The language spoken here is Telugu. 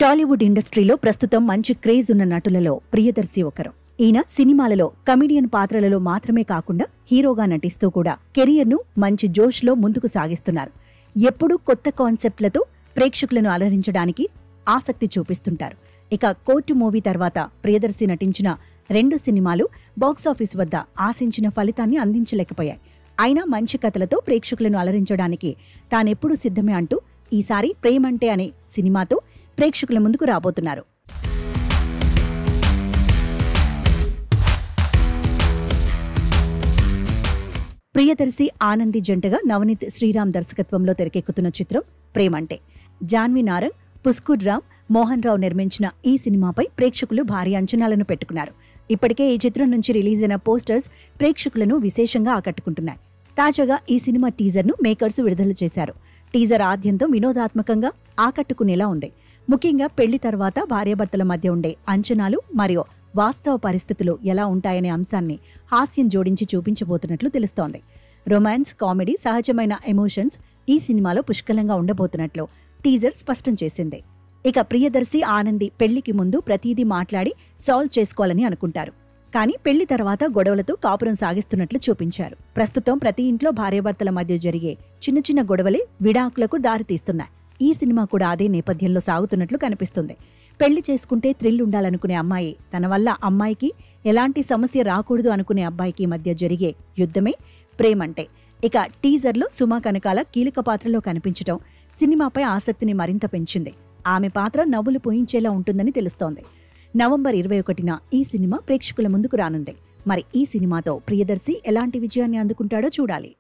టాలీవుడ్ ఇండస్ట్రీలో ప్రస్తుతం మంచి క్రేజ్ ఉన్న నటులలో ప్రియదర్శి ఒకరు. ఈయన సినిమాలలో కమిడియన్ పాత్రలలో మాత్రమే కాకుండా హీరోగా నటిస్తూ కూడా కెరియర్ను మంచి జోష్లో ముందుకు సాగిస్తున్నారు. ఎప్పుడూ కొత్త కాన్సెప్ట్లతో ప్రేక్షకులను అలరించడానికి ఆసక్తి చూపిస్తుంటారు. ఇక కోర్టు మూవీ తర్వాత ప్రియదర్శి నటించిన 2 సినిమాలు బాక్సాఫీస్ వద్ద ఆశించిన ఫలితాన్ని అందించలేకపోయాయి. అయినా మంచి కథలతో ప్రేక్షకులను అలరించడానికి తానెప్పుడూ సిద్ధమే అంటూ ఈసారి ప్రేమంటే అనే సినిమాతో ప్రేక్షకుల ముందుకు రాబోతున్నారు. ప్రియదర్శి ఆనంది జంటగా నవనీత్ శ్రీరామ్ దర్శకత్వంలో తెరకెక్కుతున్న చిత్రం ప్రేమంటే. జాన్వి నారంగ్, పుష్కర్ రామ్, మోహన్ రావు నిర్మించిన ఈ సినిమాపై ప్రేక్షకులు భారీ అంచనాలను పెట్టుకున్నారు. ఇప్పటికే ఈ చిత్రం నుంచి రిలీజ్ అయిన పోస్టర్స్ ప్రేక్షకులను విశేషంగా ఆకట్టుకుంటున్నాయి. తాజాగా ఈ సినిమా టీజర్ను మేకర్స్ విడుదల చేశారు. టీజర్ ఆద్యంతం వినోదాత్మకంగా ఆకట్టుకునేలా ఉంది. ముఖ్యంగా పెళ్లి తర్వాత భార్యాభర్తల మధ్య ఉండే అంచనాలు మరియు వాస్తవ పరిస్థితులు ఎలా ఉంటాయనే అంశాన్ని హాస్యం జోడించి చూపించబోతున్నట్లు తెలుస్తోంది. రొమాన్స్, కామెడీ, సహజమైన ఎమోషన్స్ ఈ సినిమాలో పుష్కలంగా ఉండబోతున్నట్లు టీజర్ స్పష్టం చేసింది. ఇక ప్రియదర్శి, ఆనంది పెళ్లికి ముందు ప్రతీదీ మాట్లాడి సాల్వ్ చేసుకోవాలని అనుకుంటారు. కానీ పెళ్లి తర్వాత గొడవలతో కాపురం సాగిస్తున్నట్లు చూపించారు. ప్రస్తుతం ప్రతి ఇంట్లో భార్యాభర్తల మధ్య జరిగే చిన్న చిన్న గొడవలే విడాకులకు దారితీస్తున్నాయి. ఈ సినిమా కూడా అదే నేపథ్యంలో సాగుతున్నట్లు కనిపిస్తుంది. పెళ్లి చేసుకుంటే థ్రిల్ ఉండాలనుకునే అమ్మాయి, తన వల్ల అమ్మాయికి ఎలాంటి సమస్య రాకూడదు అనుకునే అబ్బాయికి మధ్య జరిగే యుద్ధమే ప్రేమంటే. ఇక టీజర్లో సుమా కనకాల కీలక పాత్రలో కనిపించడం సినిమాపై ఆసక్తిని మరింత పెంచింది. ఆమె పాత్ర నవ్వులు పోయించేలా ఉంటుందని తెలుస్తోంది. నవంబర్ 21న ఈ సినిమా ప్రేక్షకుల ముందుకు రానుంది. మరి ఈ సినిమాతో ప్రియదర్శి ఎలాంటి విజయాన్ని అందుకుంటాడో చూడాలి.